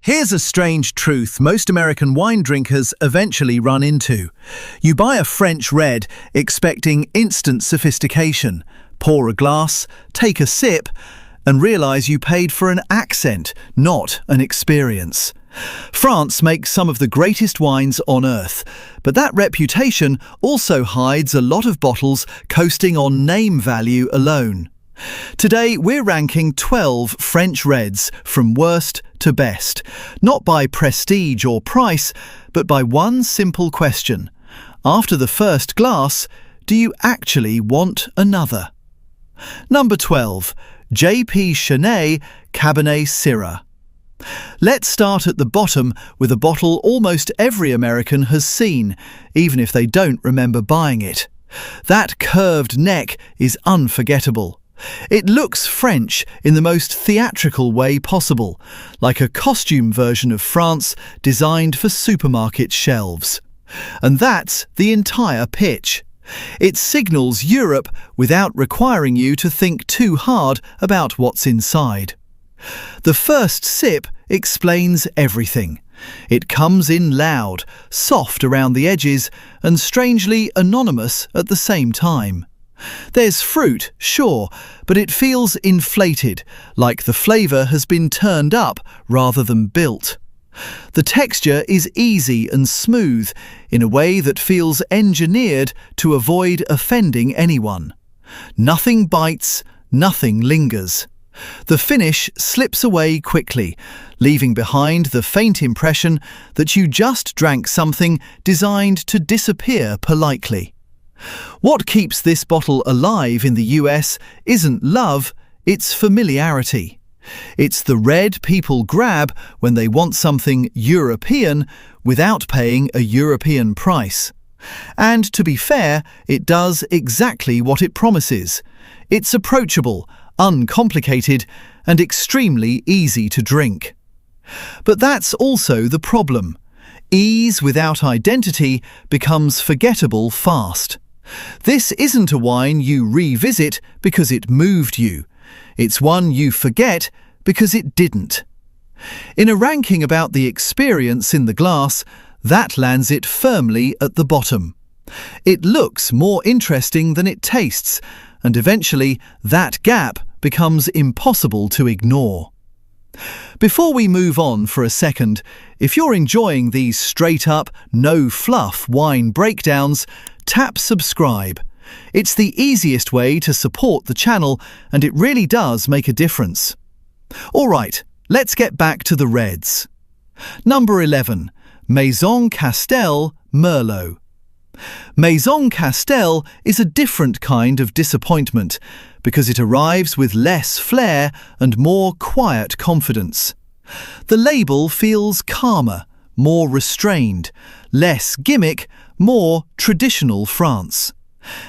Here's a strange truth most American wine drinkers eventually run into. You buy a French red expecting instant sophistication, pour a glass, take a sip, and realize you paid for an accent, not an experience. France makes some of the greatest wines on earth, but that reputation also hides a lot of bottles coasting on name value alone. Today, we're ranking 12 French reds from worst to best, not by prestige or price, but by one simple question. After the first glass, do you actually want another? Number 12. J.P. Chenet Cabernet-Syrah. Let's start at the bottom with a bottle almost every American has seen, even if they don't remember buying it. That curved neck is unforgettable. It looks French in the most theatrical way possible, like a costume version of France designed for supermarket shelves. And that's the entire pitch. It signals Europe without requiring you to think too hard about what's inside. The first sip explains everything. It comes in loud, soft around the edges, and strangely anonymous at the same time. There's fruit, sure, but it feels inflated, like the flavour has been turned up rather than built. The texture is easy and smooth, in a way that feels engineered to avoid offending anyone. Nothing bites, nothing lingers. The finish slips away quickly, leaving behind the faint impression that you just drank something designed to disappear politely. What keeps this bottle alive in the US isn't love, it's familiarity. It's the red people grab when they want something European without paying a European price. And to be fair, it does exactly what it promises. It's approachable, uncomplicated, and extremely easy to drink. But that's also the problem. Ease without identity becomes forgettable fast. This isn't a wine you revisit because it moved you. It's one you forget because it didn't. In a ranking about the experience in the glass, that lands it firmly at the bottom. It looks more interesting than it tastes, and eventually that gap becomes impossible to ignore. Before we move on for a second, if you're enjoying these straight-up, no-fluff wine breakdowns, tap subscribe. It's the easiest way to support the channel, and it really does make a difference. Alright, let's get back to the reds. Number 11. Maison Castel Merlot. Maison Castel is a different kind of disappointment because it arrives with less flair and more quiet confidence. The label feels calmer, more restrained, less gimmick, more traditional France.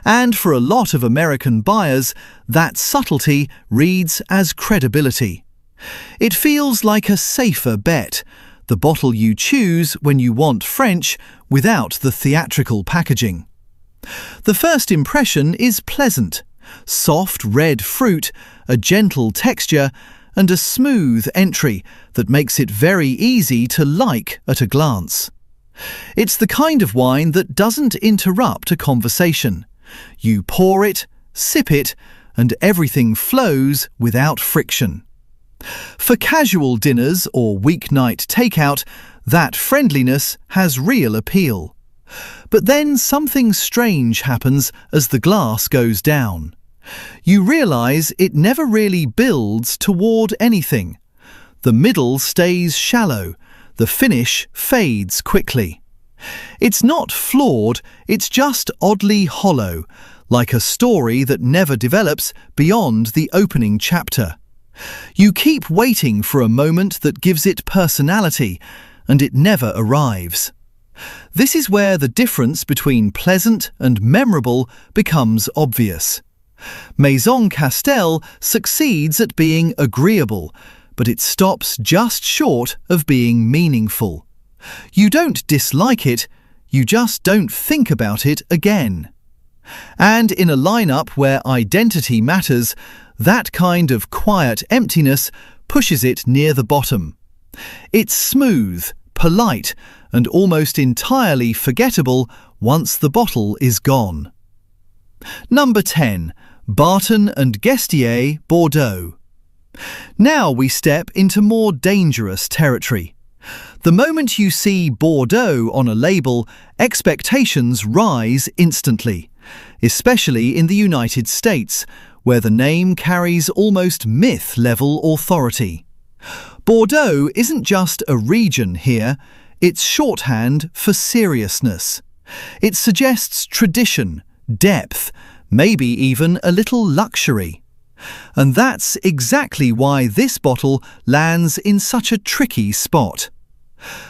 And for a lot of American buyers, that subtlety reads as credibility. It feels like a safer bet, the bottle you choose when you want French without the theatrical packaging. The first impression is pleasant. Soft red fruit, a gentle texture, and a smooth entry that makes it very easy to like at a glance. It's the kind of wine that doesn't interrupt a conversation. You pour it, sip it, and everything flows without friction. For casual dinners or weeknight takeout, that friendliness has real appeal. But then something strange happens as the glass goes down. You realize it never really builds toward anything. The middle stays shallow, the finish fades quickly. It's not flawed, it's just oddly hollow, like a story that never develops beyond the opening chapter. You keep waiting for a moment that gives it personality, and it never arrives. This is where the difference between pleasant and memorable becomes obvious. Maison Castel succeeds at being agreeable, but it stops just short of being meaningful. You don't dislike it, you just don't think about it again. And in a lineup where identity matters, that kind of quiet emptiness pushes it near the bottom. It's smooth, polite, and almost entirely forgettable once the bottle is gone. Number 10. Barton and Guestier, Bordeaux. Now we step into more dangerous territory. The moment you see Bordeaux on a label, expectations rise instantly, especially in the United States, where the name carries almost myth-level authority. Bordeaux isn't just a region here, it's shorthand for seriousness. It suggests tradition, depth, maybe even a little luxury. And that's exactly why this bottle lands in such a tricky spot.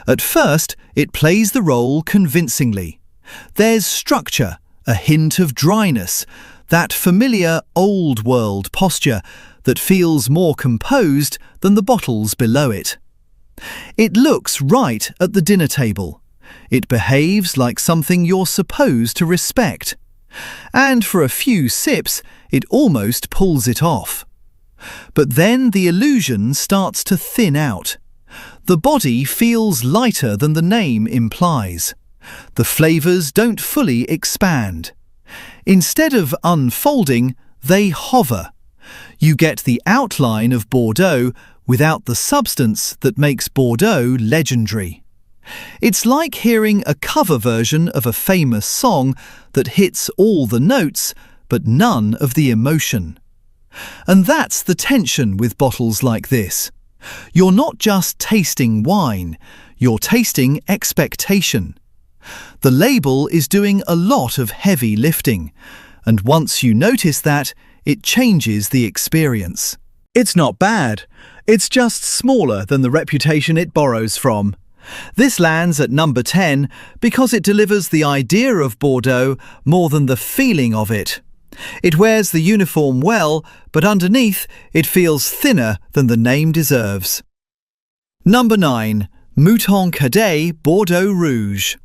At first, it plays the role convincingly. There's structure, a hint of dryness, that familiar old-world posture that feels more composed than the bottles below it. It looks right at the dinner table. It behaves like something you're supposed to respect. And for a few sips, it almost pulls it off. But then the illusion starts to thin out. The body feels lighter than the name implies. The flavours don't fully expand. Instead of unfolding, they hover. You get the outline of Bordeaux without the substance that makes Bordeaux legendary. It's like hearing a cover version of a famous song that hits all the notes but none of the emotion. And that's the tension with bottles like this. You're not just tasting wine, you're tasting expectation. The label is doing a lot of heavy lifting, and once you notice that, it changes the experience. It's not bad, it's just smaller than the reputation it borrows from. This lands at number 10 because it delivers the idea of Bordeaux more than the feeling of it. It wears the uniform well, but underneath it feels thinner than the name deserves. Number 9. Mouton Cadet, Bordeaux Rouge.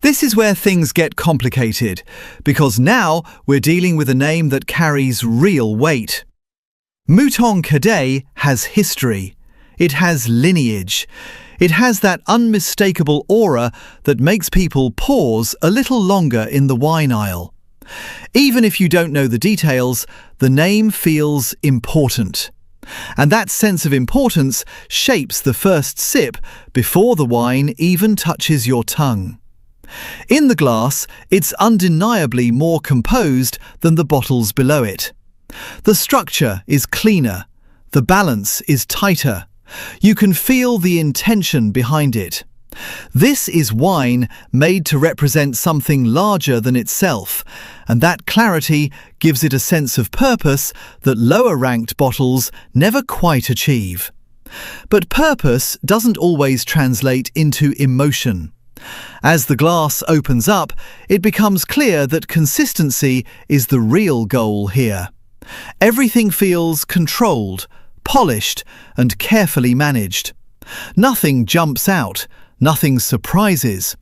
This is where things get complicated, because now we're dealing with a name that carries real weight. Mouton Cadet has history. It has lineage. It has that unmistakable aura that makes people pause a little longer in the wine aisle. Even if you don't know the details, the name feels important. And that sense of importance shapes the first sip before the wine even touches your tongue. In the glass, it's undeniably more composed than the bottles below it. The structure is cleaner. The balance is tighter. You can feel the intention behind it. This is wine made to represent something larger than itself, and that clarity gives it a sense of purpose that lower-ranked bottles never quite achieve. But purpose doesn't always translate into emotion. As the glass opens up, it becomes clear that consistency is the real goal here. Everything feels controlled, polished, and carefully managed. Nothing jumps out. Nothing surprises.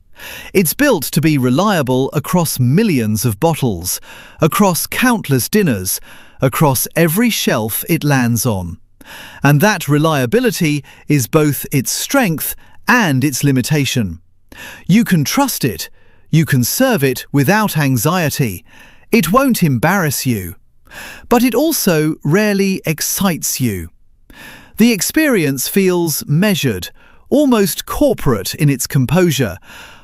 It's built to be reliable across millions of bottles, across countless dinners, across every shelf it lands on. And that reliability is both its strength and its limitation. You can trust it. You can serve it without anxiety. It won't embarrass you. But it also rarely excites you. The experience feels measured, almost corporate in its composure,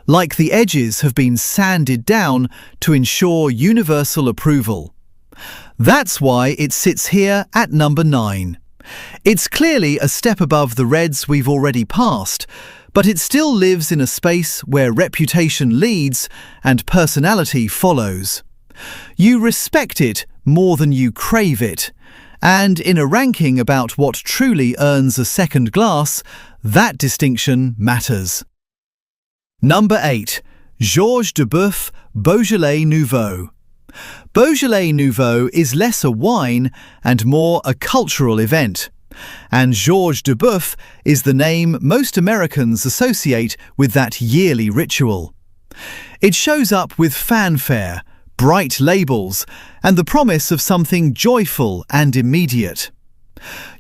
like the edges have been sanded down to ensure universal approval. That's why it sits here at number 9. It's clearly a step above the reds we've already passed, but it still lives in a space where reputation leads and personality follows. You respect it more than you crave it, and in a ranking about what truly earns a second glass, that distinction matters. Number 8. Georges Duboeuf, Beaujolais Nouveau. Beaujolais Nouveau is less a wine and more a cultural event, and Georges Duboeuf is the name most Americans associate with that yearly ritual. It shows up with fanfare, bright labels, and the promise of something joyful and immediate.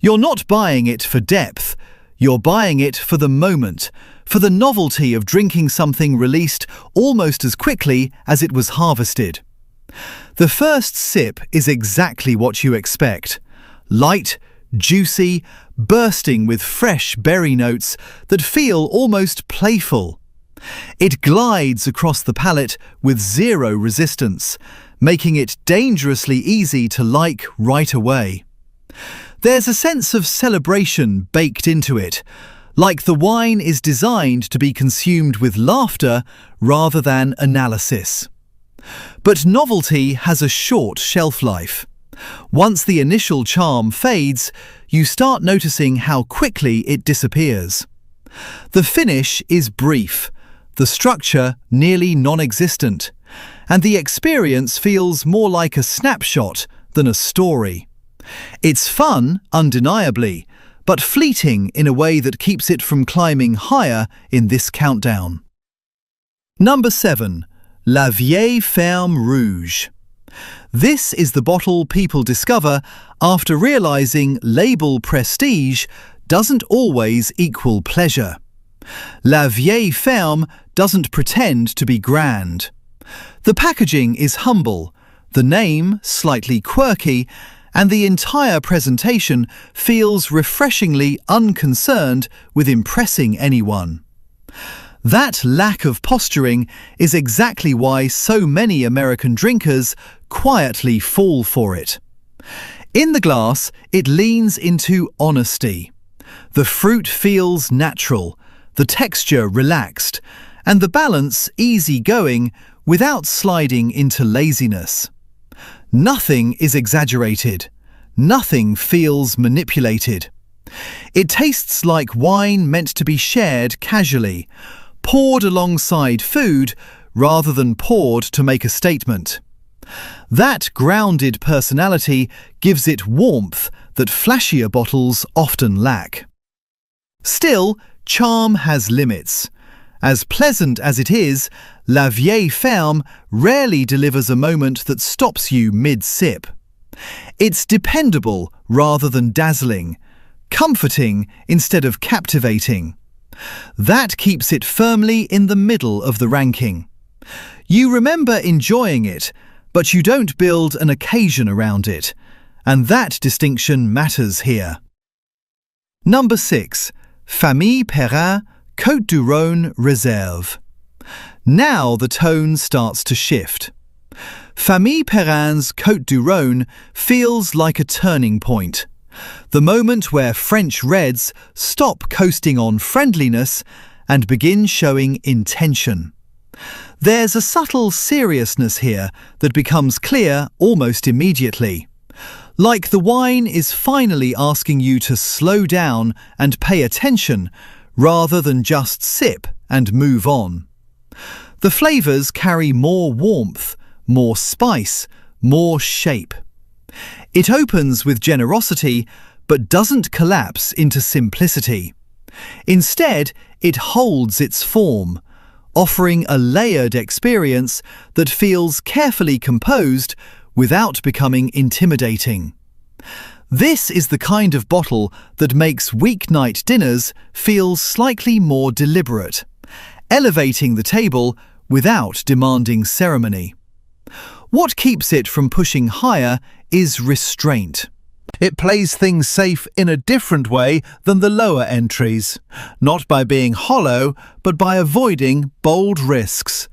You're not buying it for depth, You're buying it for the moment, for the novelty of drinking something released almost as quickly as it was harvested. The first sip is exactly what you expect. Light, juicy, bursting with fresh berry notes that feel almost playful. It glides across the palate with zero resistance, making it dangerously easy to like right away. There's a sense of celebration baked into it, like the wine is designed to be consumed with laughter rather than analysis. But novelty has a short shelf life. Once the initial charm fades, you start noticing how quickly it disappears. The finish is brief, the structure nearly non-existent, and the experience feels more like a snapshot than a story. It's fun, undeniably, but fleeting in a way that keeps it from climbing higher in this countdown. Number 7. La Vieille Ferme Rouge. This is the bottle people discover after realizing label prestige doesn't always equal pleasure. La Vieille Ferme doesn't pretend to be grand. The packaging is humble, the name slightly quirky, and the entire presentation feels refreshingly unconcerned with impressing anyone. That lack of posturing is exactly why so many American drinkers quietly fall for it. In the glass, it leans into honesty. The fruit feels natural, the texture relaxed, and the balance easygoing without sliding into laziness. Nothing is exaggerated. Nothing feels manipulated. It tastes like wine meant to be shared casually, poured alongside food rather than poured to make a statement. That grounded personality gives it warmth that flashier bottles often lack. Still, charm has limits. As pleasant as it is, La Vieille Ferme rarely delivers a moment that stops you mid-sip. It's dependable rather than dazzling, comforting instead of captivating. That keeps it firmly in the middle of the ranking. You remember enjoying it, but you don't build an occasion around it, and that distinction matters here. Number 6. Famille Perrin Côtes du Rhône Reserve. Now the tone starts to shift. Famille Perrin's Côtes du Rhône feels like a turning point. The moment where French reds stop coasting on friendliness and begin showing intention. There's a subtle seriousness here that becomes clear almost immediately. Like the wine is finally asking you to slow down and pay attention rather than just sip and move on. The flavours carry more warmth, more spice, more shape. It opens with generosity but doesn't collapse into simplicity. Instead, it holds its form, offering a layered experience that feels carefully composed without becoming intimidating. This is the kind of bottle that makes weeknight dinners feel slightly more deliberate, elevating the table without demanding ceremony. What keeps it from pushing higher is restraint. It plays things safe in a different way than the lower entries, not by being hollow, but by avoiding bold risks.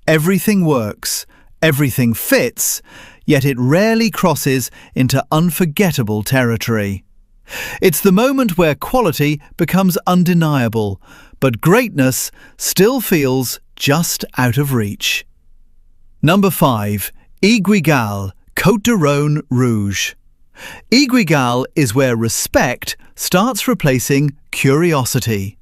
Everything works, everything fits, yet it rarely crosses into unforgettable territory. It's the moment where quality becomes undeniable, but greatness still feels just out of reach. Number 5. Guigal Côtes du Rhône Rouge. Guigal is where respect starts replacing curiosity.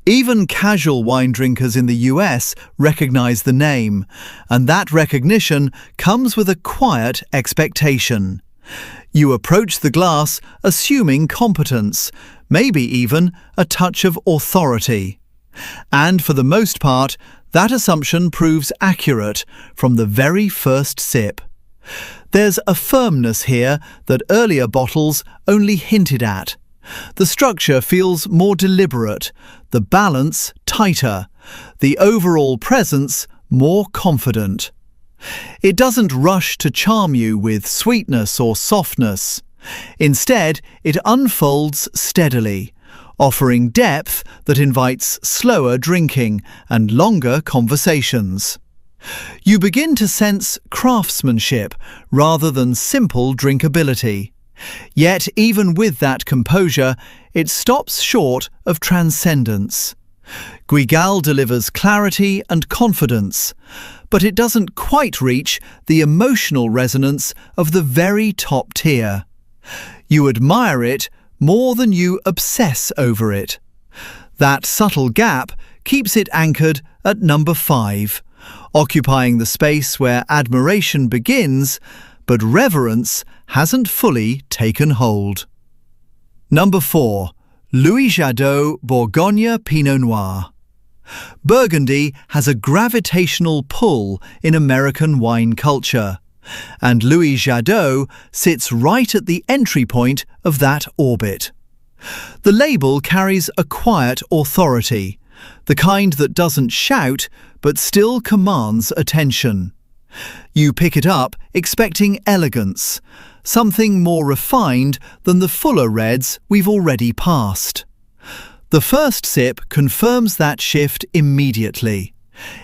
Even casual wine drinkers in the US recognize the name, and that recognition comes with a quiet expectation. You approach the glass assuming competence, maybe even a touch of authority. And for the most part, that assumption proves accurate from the very first sip. There's a firmness here that earlier bottles only hinted at, The structure feels more deliberate, the balance tighter, the overall presence more confident. It doesn't rush to charm you with sweetness or softness. Instead, it unfolds steadily, offering depth that invites slower drinking and longer conversations. You begin to sense craftsmanship rather than simple drinkability. Yet, even with that composure, it stops short of transcendence. Guigal delivers clarity and confidence, but it doesn't quite reach the emotional resonance of the very top tier. You admire it more than you obsess over it. That subtle gap keeps it anchored at number 5, occupying the space where admiration begins, but reverence hasn't fully taken hold. Number 4. Louis Jadot Bourgogne Pinot Noir. Burgundy has a gravitational pull in American wine culture, and Louis Jadot sits right at the entry point of that orbit. The label carries a quiet authority, the kind that doesn't shout but still commands attention. You pick it up expecting elegance, something more refined than the fuller reds we've already passed. The first sip confirms that shift immediately.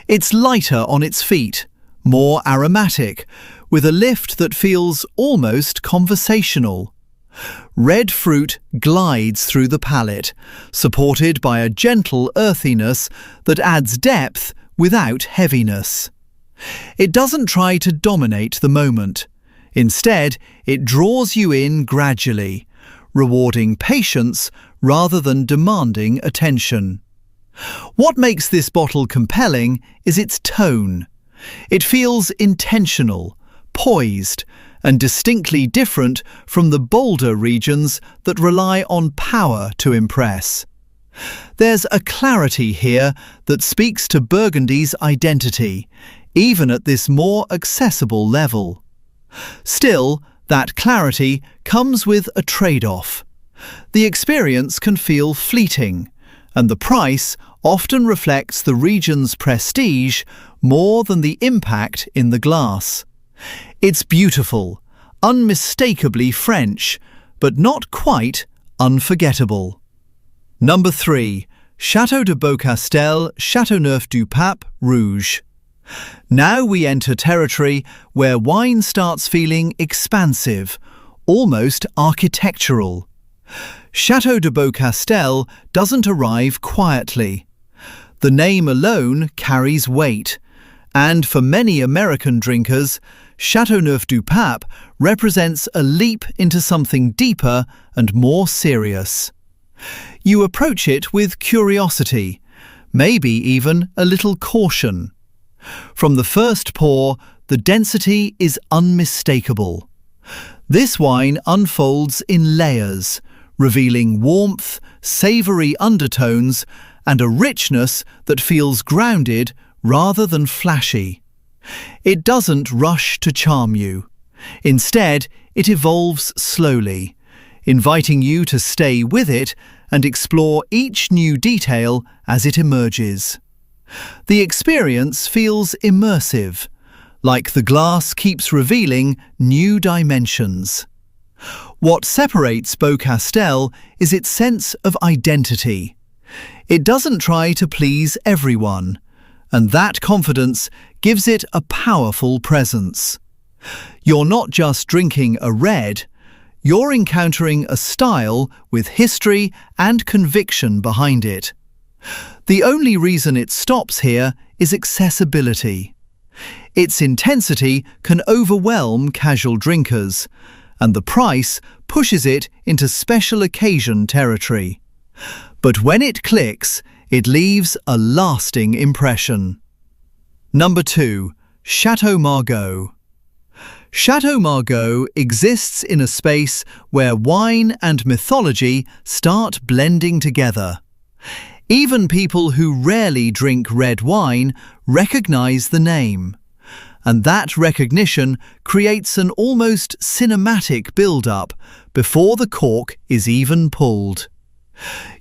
It's lighter on its feet, more aromatic, with a lift that feels almost conversational. Red fruit glides through the palate, supported by a gentle earthiness that adds depth without heaviness. It doesn't try to dominate the moment. Instead, it draws you in gradually, rewarding patience rather than demanding attention. What makes this bottle compelling is its tone. It feels intentional, poised, and distinctly different from the bolder regions that rely on power to impress. There's a clarity here that speaks to Burgundy's identity, even at this more accessible level. Still, that clarity comes with a trade-off. The experience can feel fleeting, and the price often reflects the region's prestige more than the impact in the glass. It's beautiful, unmistakably French, but not quite unforgettable. Number 3. Château de Beaucastel, Châteauneuf-du-Pape, Rouge. Now we enter territory where wine starts feeling expansive, almost architectural. Château de Beaucastel doesn't arrive quietly. The name alone carries weight, and for many American drinkers, Châteauneuf-du-Pape represents a leap into something deeper and more serious. You approach it with curiosity, maybe even a little caution. From the first pour, the density is unmistakable. This wine unfolds in layers, revealing warmth, savoury undertones, and a richness that feels grounded rather than flashy. It doesn't rush to charm you. Instead, it evolves slowly, inviting you to stay with it and explore each new detail as it emerges. The experience feels immersive, like the glass keeps revealing new dimensions. What separates Beaucastel is its sense of identity. It doesn't try to please everyone, and that confidence gives it a powerful presence. You're not just drinking a red, you're encountering a style with history and conviction behind it. The only reason it stops here is accessibility. Its intensity can overwhelm casual drinkers, and the price pushes it into special occasion territory. But when it clicks, it leaves a lasting impression. Number 2. Château Margaux. Château Margaux exists in a space where wine and mythology start blending together. Even people who rarely drink red wine recognize the name. and that recognition creates an almost cinematic build-up before the cork is even pulled.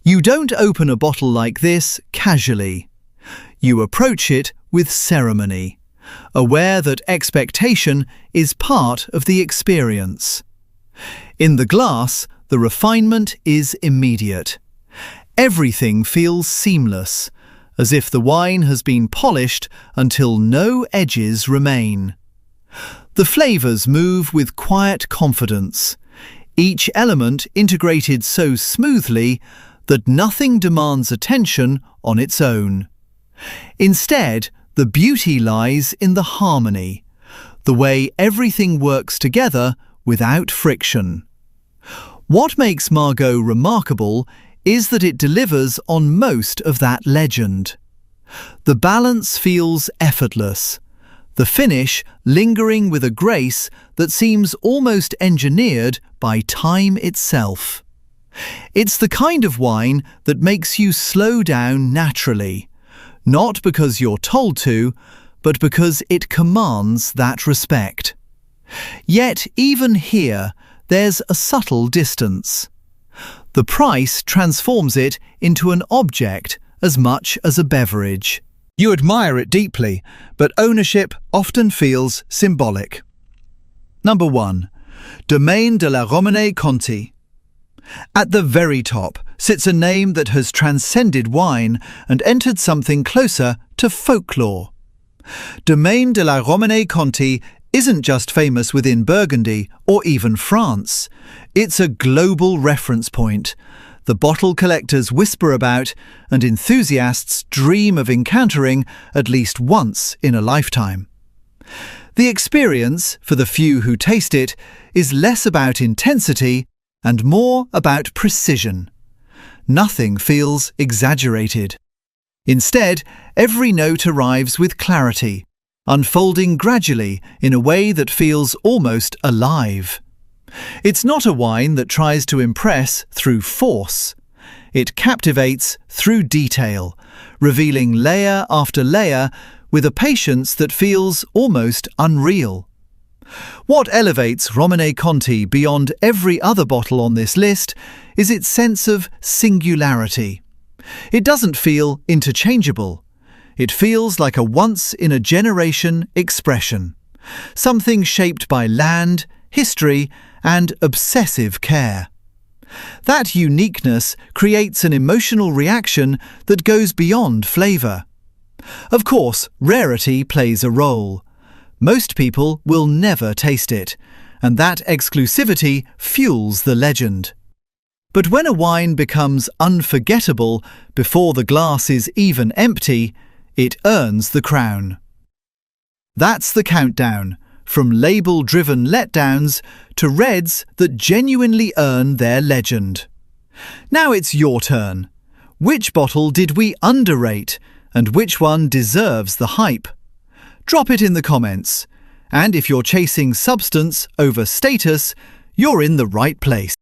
You don't open a bottle like this casually. You approach it with ceremony, aware that expectation is part of the experience. In the glass, the refinement is immediate. Everything feels seamless, as if the wine has been polished until no edges remain. The flavours move with quiet confidence, each element integrated so smoothly that nothing demands attention on its own. Instead, the beauty lies in the harmony, the way everything works together without friction. What makes Margaux remarkable is that it delivers on most of that legend. The balance feels effortless, the finish lingering with a grace that seems almost engineered by time itself. It's the kind of wine that makes you slow down naturally, not because you're told to, but because it commands that respect. Yet even here, there's a subtle distance. The price transforms it into an object as much as a beverage. You admire it deeply, but ownership often feels symbolic. Number 1. Domaine de la Romanée-Conti. At the very top sits a name that has transcended wine and entered something closer to folklore. Domaine de la Romanée-Conti isn't just famous within Burgundy or even France. It's a global reference point. The bottle collectors whisper about and enthusiasts dream of encountering at least once in a lifetime. The experience, for the few who taste it, is less about intensity and more about precision. Nothing feels exaggerated. Instead, every note arrives with clarity, unfolding gradually in a way that feels almost alive. It's not a wine that tries to impress through force. It captivates through detail, revealing layer after layer with a patience that feels almost unreal. What elevates Romanée-Conti beyond every other bottle on this list is its sense of singularity. It doesn't feel interchangeable. It feels like a once-in-a-generation expression, something shaped by land, history, and obsessive care. That uniqueness creates an emotional reaction that goes beyond flavour. Of course, rarity plays a role. Most people will never taste it, and that exclusivity fuels the legend. But when a wine becomes unforgettable before the glass is even empty, it earns the crown. That's the countdown, from label-driven letdowns to reds that genuinely earn their legend. Now it's your turn. Which bottle did we underrate, and which one deserves the hype? Drop it in the comments. And if you're chasing substance over status, you're in the right place.